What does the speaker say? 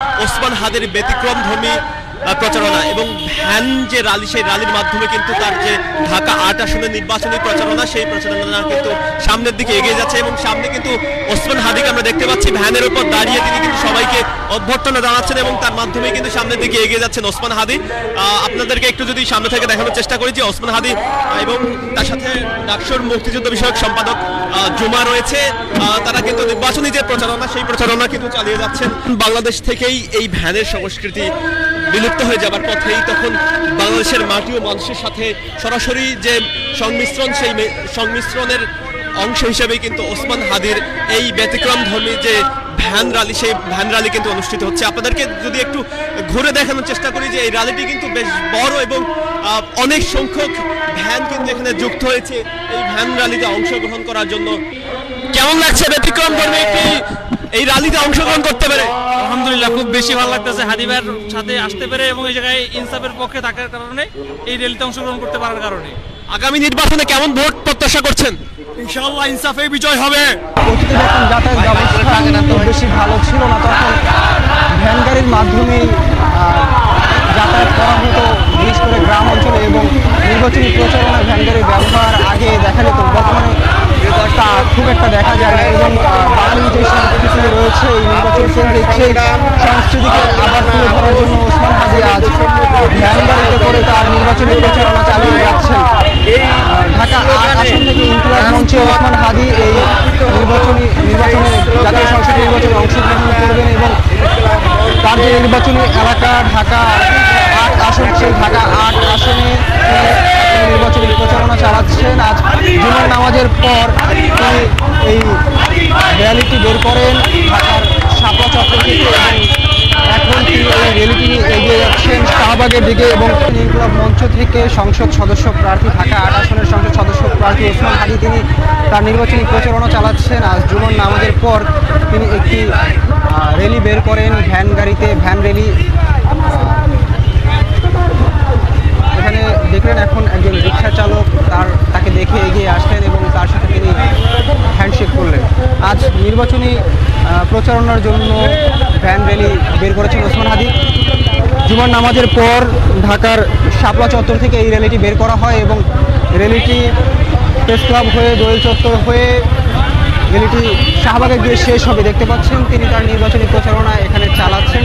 ওসমান হাদির ব্যতিক্রমধর্মী প্রচারণা এবং ভ্যান যে র্যালি, সেই র্যালির মাধ্যমে কিন্তু তার যে ঢাকা ৮ আসনের নির্বাচনী প্রচারণা, সেই প্রচারণা কিন্তু সামনের দিকে এগিয়ে যাচ্ছে এবং সামনে কিন্তু ওসমান হাদিকে আমরা দেখতে পাচ্ছি ভ্যানের উপর দাঁড়িয়ে তিনি কিন্তু সবাইকে অভ্যর্থনা জানাচ্ছেন এবং তার মাধ্যমে কিন্তু সামনের দিকে এগিয়ে যাচ্ছেন ওসমান হাদি। আপনাদেরকে একটু যদি সামনে থেকে দেখানোর চেষ্টা করি যে ওসমান হাদি এবং তার সাথে ডাকসুর মুক্তিযুদ্ধ বিষয়ক সম্পাদক জুমা রয়েছে, তারা কিন্তু নির্বাচনী যে প্রচারণা, সেই প্রচারণা কিন্তু চালিয়ে যাচ্ছেন। বাংলাদেশ থেকেই এই ভ্যানের সংস্কৃতি বিলুপ্ত হয়ে যাবার পথেই তখন বাংলাদেশের মাটি ও মানুষের সাথে সরাসরি যে সংমিশ্রণ, সেই সংমিশ্রণের অংশ হিসেবেই কিন্তু ওসমান হাদির এই ব্যতিক্রমধর্মী যে ভ্যান র্যালি, সেই ভ্যান র্যালি কিন্তু অনুষ্ঠিত হচ্ছে। আপনাদেরকে যদি একটু ঘুরে দেখানোর চেষ্টা করি যে এই র্যালিটি কিন্তু বেশ বড় এবং অনেক সংখ্যক ভ্যান কিন্তু এখানে যুক্ত হয়েছে এই ভ্যান র্যালিতে অংশগ্রহণ করার জন্য। কেমন লাগছে ব্যতিক্রমধর্মী এই র্যালিতে অংশগ্রহণ করতে পেরে? আলহামদুলিল্লাহ, খুব বেশি ভালো লাগতেছে হাদি ভাইয়ের সাথে আসতে পেরে এবং এই জায়গায় ইনসাফের পক্ষে থাকার কারণে, এই র্যালিতে অংশগ্রহণ করতে পারার কারণে। আগামী নির্বাচনে কেমন ভোট প্রত্যাশা করছেন? ইনশাআল্লাহ ইনসাফেই বিজয় হবে। অতীতে যখন যাতায়াত ব্যবস্থা খুব বেশি ভালো ছিল না, তখন ভ্যান গাড়ির মাধ্যমেই যাতায়াত করা হতো, বিশেষ করে গ্রাম অঞ্চলে, এবং নির্বাচনী প্রচারণায় ভ্যান গাড়ির ব্যবহার আগে দেখা যেত, বর্তমানে তা খুব একটা দেখা যায় না। এবং বাঙালি যে সংস্কৃতি রয়েছে এই নির্বাচন কেন্দ্রে, সেই সংস্কৃতিকে আবার তুলে ধরার জন্য ওসমান হাদি আজ ভ্যান গাড়িতে করে তার নির্বাচনী প্রচারণা চালিয়ে যাচ্ছেন। ঢাকা ৮ আসন থেকে ইনকিলাব মঞ্চে ওসমান হাদি এই নির্বাচনে জাতীয় সংসদ নির্বাচনে অংশগ্রহণ করবেন এবং তার যে নির্বাচনী এলাকা ঢাকা ৮ আসন, সেই ঢাকা ৮ আসনে নির্বাচনী প্রচারণা চালাচ্ছেন। আজ জুমার নামাজের পর তিনি এই র্যালিটি বের করেন ঢাকার শাপলা চত্বর থেকে এবং এখন তিনি এই র্যালিটি নিয়ে এগিয়ে যাচ্ছেন শাহবাগের দিকে। এবং ইনকিলাব মঞ্চ থেকে সংসদ সদস্য প্রার্থী, ঢাকা ৮ আসনের সংসদ সদস্য প্রার্থী ওসমান হাদি, তিনি তার নির্বাচনী প্রচারণা চালাচ্ছেন। আজ জুমার নামাজের পর তিনি একটি র্যালি বের করেন ভ্যান গাড়িতে, ভ্যান র্যালি। এখানে দেখলেন এখন একজন রিক্সা চালক তাকে দেখে এগিয়ে আসলেন এবং তার সাথে তিনি হ্যান্ডশেক করলেন। আজ নির্বাচনী প্রচারণার জন্য ভ্যান র্যালি বের করেছেন ওসমান হাদি। জুমার নামাজের পর ঢাকার শাপলা চত্বর থেকে এই র্যালিটি বের করা হয় এবং র্যালিটি প্রেস ক্লাব হয়ে, দোয়েল চত্বর হয়ে র্যালিটি শাহবাগে গিয়ে শেষ হবে। দেখতে পাচ্ছেন তিনি তার নির্বাচনী প্রচারণা এখানে চালাচ্ছেন।